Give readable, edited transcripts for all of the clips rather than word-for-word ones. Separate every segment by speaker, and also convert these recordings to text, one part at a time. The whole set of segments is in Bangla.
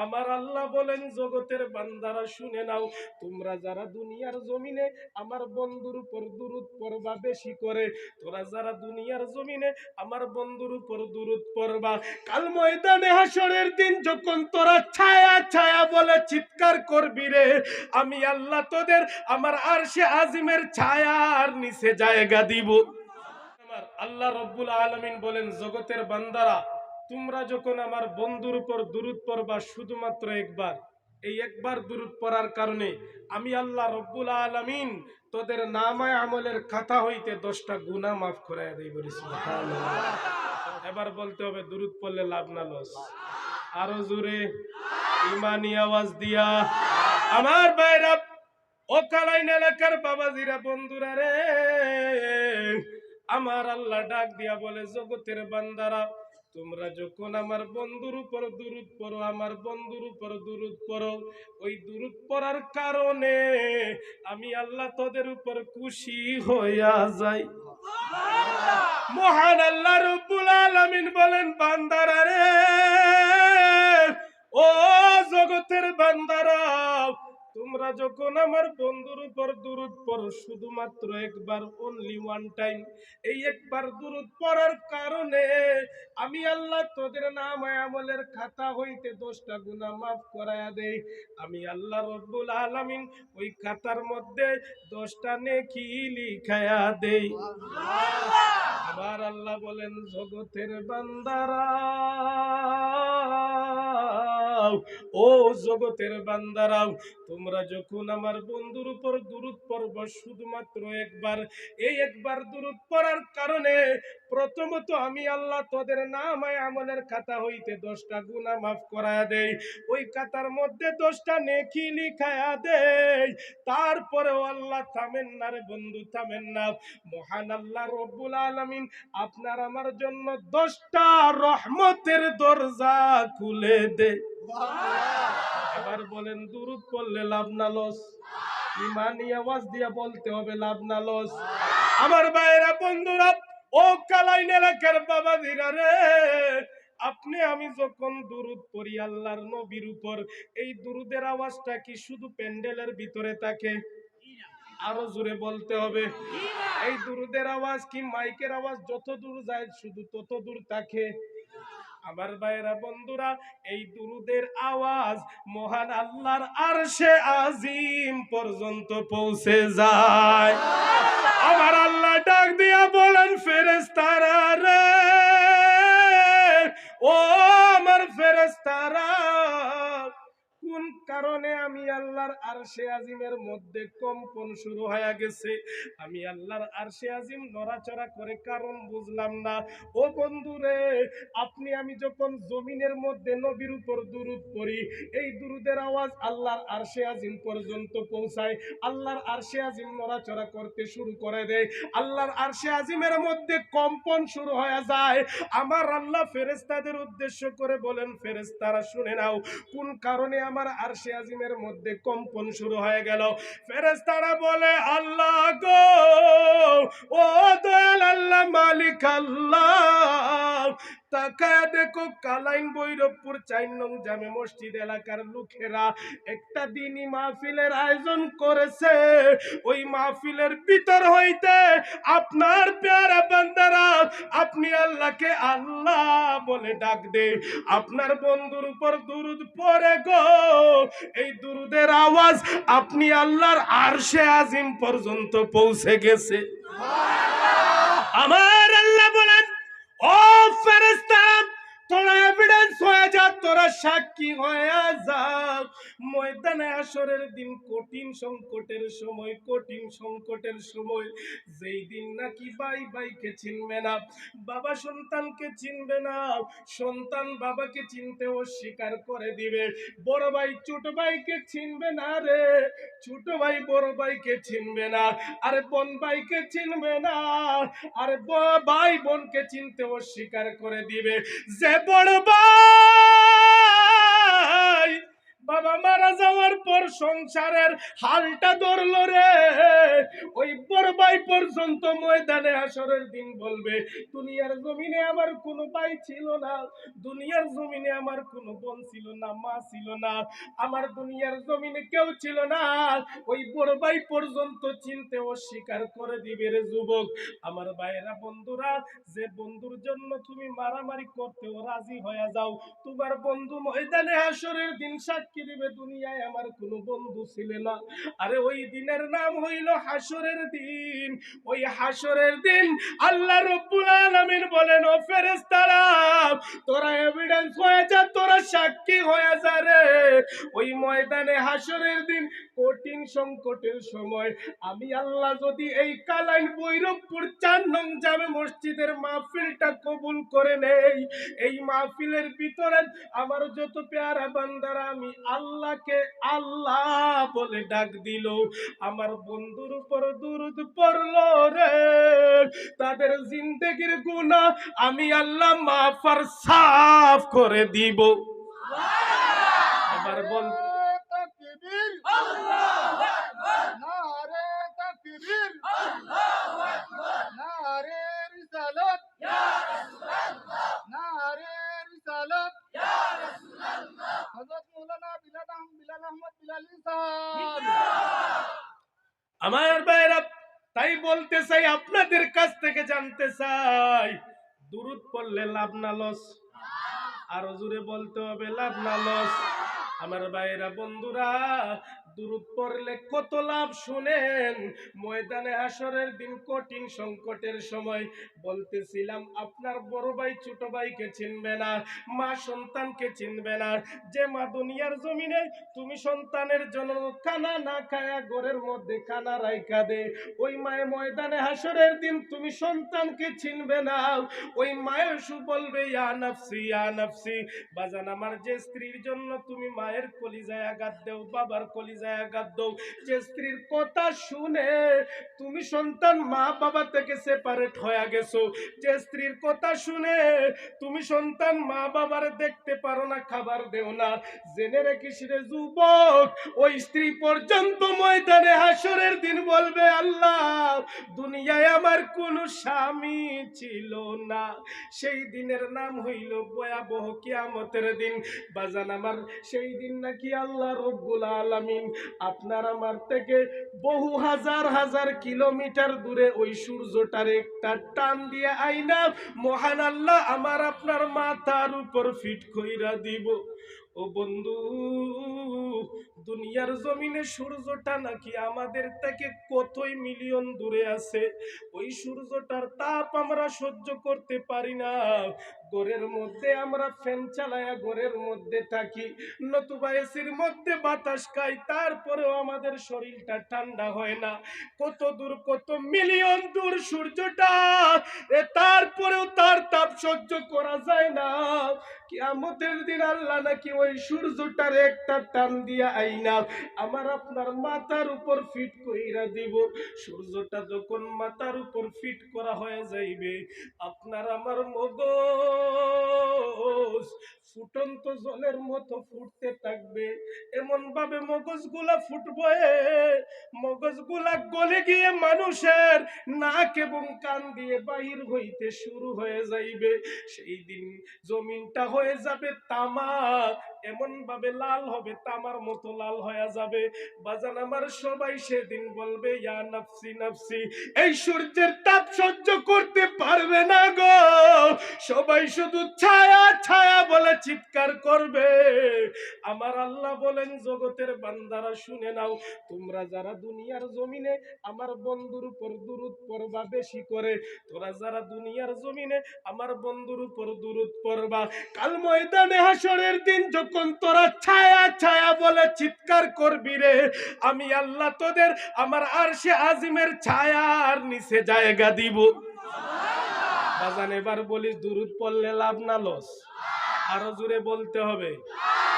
Speaker 1: আমার আল্লাহ বলেন জগতের বান্দারা শুনে নাও, তোমরা যারা দুনিয়ার জমিনে আমার বন্ধুর উপর দুরূদ পড়বা বেশি করে, তোরা যারা দুনিয়ার জমিনে আমার বন্ধুর উপর দুরূদ পড়বা, কাল ময়দানে হাসরের দিন যখন তোরা ছায়া ছায়া বলে চিৎকার করবি রে, আমি আল্লাহ তোদের আমার আরশে আজিমের ছায়ার নিচে জায়গা দিব। আমার আল্লাহ রব্বুল আলামিন বলেন, জগতের বান্দারা তোমরা যখন আমার বন্ধুর উপর দুরূদ পড়বা শুধুমাত্র একবার, এই একবার দুরূদ পড়ার কারণে আমি আল্লাহ রব্বুল আলামিন তোদের নামায়ে আমলের খাতা হইতে 10টা গুনাহ মাফ করায়া দেই। বলি সুবহানাল্লাহ। এবার বলতে হবে দুরূদ পড়লে লাভ না লস? আরো জোরে ইমানি আওয়াজ দিয়া। আমার ভাইরা, ও কালাইন এলাকার বাবাজিরা, বন্ধুরা রে, আমার আল্লাহ ডাক দিয়া বলে, জগতের বান্দারা তোমরা যখন আমার বন্ধুর উপর দুরূদ পড়ো, আমার বন্ধুর উপর দুরূদ পড়ো, ওই দুরূদ পড়ার কারণে আমি আল্লাহ তোদের উপর খুশি হইয়া যাই। মহান আল্লাহ রব্বুল আলামিন বলেন, বান্দারা রে, ও জগতের বান্দারা, তোমরা যখন আমার বন্ধুর উপর দুরূদ পড়ো শুধুমাত্র একবার, অনলি ওয়ান টাইম, এই একবার দুরূদ পড়ার কারণে আমি আল্লাহ তোদের নামায়ে আমলের খাতা হইতে 10টা গুনাহ মাফ করায়া দেই। আমি আল্লাহ রব্বুল আলামিন ওই খাতার মধ্যে 10টা নেকি লিখায়া দেই। আবার আল্লাহ বলেন, জগতের বান্দারা, ও জগতের বান্দারাও, তোমরা যখন আমার বন্ধুর উপর দুরূদ পড়বা শুধুমাত্র একবার, এই একবার দুরূদ পড়ার কারণে প্রথমত আমি আল্লাহ তোদের নামায়ে আমলের খাতা হইতে 10টা গুনাহ মাফ করায়া দেই, ওই খাতার মধ্যে 10টা নেকি লিখায়া দেই। তারপরেও আল্লাহ থামেন না রে বন্ধু, থামেন না। মহান আল্লাহ রব্বুল আলামিন আপনার আমার জন্য 10টা রহমতের দরজা খুলে দে। এবার বলেন দুরূদ পড়লে লাভ না লস? ইমানি আওয়াজ দিয়া বলতে হবে, লাভ না লস? আমার ভাইরা, বন্ধুরা, ও কালাইন এলাকার বাবাজিরা রে, আপনি আমি যখন দুরূদ পড়ি আল্লাহর নবীর উপর, এই দুরূদের আওয়াজটা কি শুধু প্যান্ডেলের ভিতরে থাকে? আরো জোরে বলতে হবে। এই দুরূদের আওয়াজ কি মাইকের আওয়াজ যত দূর যায় শুধু তত দূর থাকে? আমার ভাইরা, বন্ধুরা, এই দুরূদের আওয়াজ মহান আল্লাহর আরশে আজিম পর্যন্ত পৌঁছে যায়। আমার আল্লাহ ডাক দিয়া বলেন, ফেরেশতারা রে, ও আমার ফেরেশতারা, কোন কারণে আমি আল্লাহর আরশে আজিমের মধ্যে কম্পন শুরু হয়ে গেছে? আমি আল্লাহর আরশে আজিম নড়াচড়া করে, কারণ বুঝলাম না। ও বন্ধুরে, আপনি আমি যখন জমিনের মধ্যে নবীর উপর দুরূদ পড়ি, এই দুরূদের আওয়াজ আল্লাহর আরশে আজিম পর্যন্ত পৌঁছায়, আল্লাহর আরশে আজিম নড়াচড়া করতে শুরু করে দেয়, আল্লাহর আরশে আজিমের মধ্যে কম্পন শুরু হয়ে যায়। আমার আল্লাহ ফেরেশতাদের উদ্দেশ্য করে বলেন, ফেরেশতারা শুনে নাও, কোন কারণে আমার আরশে আজিমের মধ্যে কম্পন শুরু হয়ে গেল? ফেরেশতারা বলে, আল্লাহ গো, ও দয়াল আল্লাহ, মালিক আল্লাহ, তাকায় দেখো কালাইন ভৈরবপুর 4 নং জামে মসজিদ এলাকার লোকেরা একটা দিনই মাহফিলের আয়োজন করেছে। ওই মাহফিলের ভিতর হইতে আপনার প্যারা বান্দারা, আপনি আল্লাহকে আল্লাহ বলে ডাক দে, আপনার বন্ধুর উপর দুরূদ পড়ে গো, এই দুরূদের আওয়াজ আপনি আল্লাহর আরশে আজিম পর্যন্ত পৌঁছে গেছে। আমার আল্লাহ বলেন, ও ফেরেশতা, তোরা এভিডেন্স হয়ে যা, তোরা সাক্ষী হয়ে যা। ময়দানে হাসরের দিন কঠিন সংকটের সময়, কঠিন সংকটের সময়, যেই দিন নাকি ভাই ভাইকে চিনবে না, বাবা সন্তানকে চিনবে না, সন্তান বাবাকে চিনতে অস্বীকার করে দিবে, বড় ভাই ছোট ভাইকে চিনবে না রে, ছোট ভাই বড় ভাইকে চিনবে না, আরে বোন ভাইকে চিনবে না, আরে ভাই বোনকে চিনতে অস্বীকার করে দিবে। যে বড় ভাই বাবা মারা যাওয়ার পর সংসারের হালটা ধরলো রে, ওই বড় ভাই পর্যন্ত ময়দানে হাসরের দিন বলবে দুনিয়ার জমিনে আমার কোনো ভাই ছিল না, দুনিয়ার জমিনে আমার কোনো বোন ছিল না, মা ছিল না, আমার দুনিয়ার জমিনে কেউ ছিল না। ওই বড় ভাই পর্যন্ত চিনতে অস্বীকার করে দিবে রে যুবক। আমার ভাইয়েরা, বন্ধুরা, যে বন্ধুর জন্য তুমি মারামারি করতেও রাজি হয়ে যাও, তোমার বন্ধু ময়দানে হাসরের দিন সাক্ষী দিবে দুনিয়ায় আমার কোনো বন্ধু ছিল না। আরে ওই দিনের নাম হইল হাসরের দিন। ওই হাসরের দিন আল্লাহ রাব্বুল আলামিন বলেন, ও ফেরেশতারা, তোরা এভিডেন্স হয়ে যা, তোরা সাক্ষী হয়ে যা রে। ওই ময়দানে হাসরের দিন কঠিন সংকটের সময় আমি আল্লাহ যদি এই কালাইন ভৈরবপুর 4 নং জামে মসজিদের মাহফিলটা কবুল করে নেই, এই মাহফিলের ভিতরে আমার যত পেয়ারা বান্দারা আমি আল্লাহকে আল্লাহ বলে ডাক দিল, আমার বন্ধুর উপর দুরূদ পড়লো রে, তাদের জিন্দেগির গুনাহ আমি আল্লাহ মাফ আর সাফ করে দিব। এবার বল
Speaker 2: তাকবীর, আল্লাহু আকবার, নারে তাকবীর, আল্লাহু আকবার, নারে রিসালাত, ইয়া রাসূলুল্লাহ, নারে রিসালাত, ইয়া রাসূলুল্লাহ, হযরত মাওলানা বিলাল আহমদ বিলালী সাহেব।
Speaker 1: আমার ভাইরা, তাই বলতে চাই, আপনাদের কাছ থেকে জানতে চাই, দুরূদ পড়লে লাভ না লস? আরো জোরে বলতে হবে, লাভ না লস? আমার ভাইরা, বন্ধুরা, দুরূদ পড়লে কত লাভ শুনেন। ময়দানে হাসরের দিন কঠিন সংকটের সময় বলতেছিলাম, আপনার বড় ভাই ছোট ভাইকে চিনবে না, মা সন্তানকে চিনবে না। যে মা দুনিয়ার জমিনে তুমি সন্তানের জন্য খানা না খায়া ঘরের মধ্যে খানা রাইখা দে, ওই মায়ের ময়দানে হাসরের দিন তুমি সন্তানকে চিনবে না। ওই মায়ের সু বলবে, ইয়া নাফসি ইয়া নাফসি। বাজান আমার, যে স্ত্রীর জন্য তুমি মায়ের কলিজায় আঘাত দেও, বাবার কলিজায় আঘাত দাও, যে স্ত্রীর কথা শুনে তুমি সন্তান মা বাবা থেকে সেপারেট হয়ে গেছো, যে স্ত্রীর কথা শুনে তুমি সন্তান মা বাবার দেখতে পারো না, খাবার দেও না, জেনে রেখিস রে যুবক, ওই স্ত্রী পর্যন্ত ময়দানে হাসরের দিন বলবে, আল্লাহ দুনিয়ায় আমার কোনো স্বামী ছিল না। সেই দিনের নাম হইল ভয়াবহ কিয়ামতের দিন। বাজান আমার, সেই দিন নাকি আল্লাহ রব্বুল আলামিন আপনার আমার থেকে বহু হাজার হাজার কিলোমিটার দূরে ওই সূর্যটার একটা টান দিয়ে আইনা মহান আল্লাহ আমার আপনার মাথার উপর ফিট কইরা দিব। ও বন্ধু, দুনিয়ার জমিনে সূর্যটা নাকি আমাদের থেকে কতই মিলিয়ন দূরে আছে, ওই সূর্যটার তাপ আমরা সহ্য করতে পারি না। ঘরের মধ্যে আমরা ফ্যান চালায়া ঘরের মধ্যে থাকি, নতুবা এসির মধ্যে বাতাস খাই, তারপরেও আমাদের শরীরটা ঠান্ডা হয় না। কত দূর, কত মিলিয়ন দূর সূর্যটা, তারপরেও তার তাপ সহ্য করা যায় না। কিয়ামতের দিন আল্লাহ নাকি ওই সূর্যটার একটা টান দিয়া আইনা আমার আপনার মাথার উপর ফিট কইরা দিব। সূর্যটা যখন মাথার উপর ফিট করা হয়ে যাইবে, আপনার আমার মগজ ফুটন্ত জলের মতো ফুটতে থাকবে, এমন ভাবে মগজগুলা ফুটবে, মগজগুলা গলে গিয়ে মানুষের নাক এবং কান দিয়ে বাহির হইতে শুরু হয়ে যাইবে। সেই দিন জমিনটা হয়ে যাবে তামা, এমন ভাবে লাল হবে, তামার মতো লাল হয়ে যাবে। বাজান আমার, সবাই সেদিন বলবে, ইয়া নাফসি নাফসি। এই সূর্যের তাপ সহ্য করতে পারবে না গো, সবাই শুধু ছায়া ছায়া বলে চিৎকার করবে। আমার আল্লাহ বলেন, জগতের বান্দারা শুনে নাও, তোমরা যারা দুনিয়ার জমিনে আমার বন্ধুর উপর দুরূদ পড়বা বেশি করে, তোরা যারা দুনিয়ার জমিনে আমার বন্ধুর উপর দুরূদ পড়বা, কাল ময়দানে হাসরের দিন যখন তোরা ছায়া ছায়া বলে চিৎকার করবি রে, আমি আল্লাহ তোদের আমার আরশে আজিমের ছায়ার নিচে জায়গা দিব। বাজান এবার বলিস, দুরূদ পড়লে লাভ না লস? আরো জোরে বলতে হবে।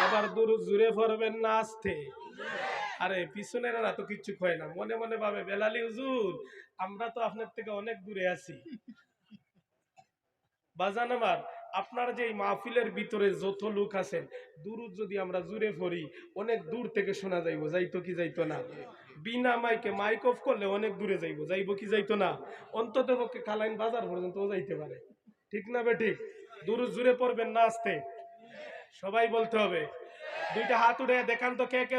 Speaker 1: এবার দুরূদ জোরে পড়বেন না আস্তে? আরে পিছনের তো কিচ্ছু কয় না, মনে মনে ভাবে, বেলালি হুজুর আমরা তো আপনার থেকে অনেক দূরে আছি। বাজান আমার, আপনার যে এই মাহফিলের ভিতরে যত লোক আছেন, দুরুদ যদি আমরা জুড়ে পড়ি অনেক দূর থেকে শোনা যাইব, যাইতো কি যাইতো না? বিনা মাইকে মাইক অফ করলে অনেক দূরে যাইবো কি যাইতো না? অন্তত পক্ষে কালাইন বাজার পর্যন্ত যাইতে পারে। ঠিক না বেঠিক? দুরুদ জুড়ে পড়বেন না, আসতে সবাই বলতে হবে। দুইটা হাত উঠে দেখান তো কে কে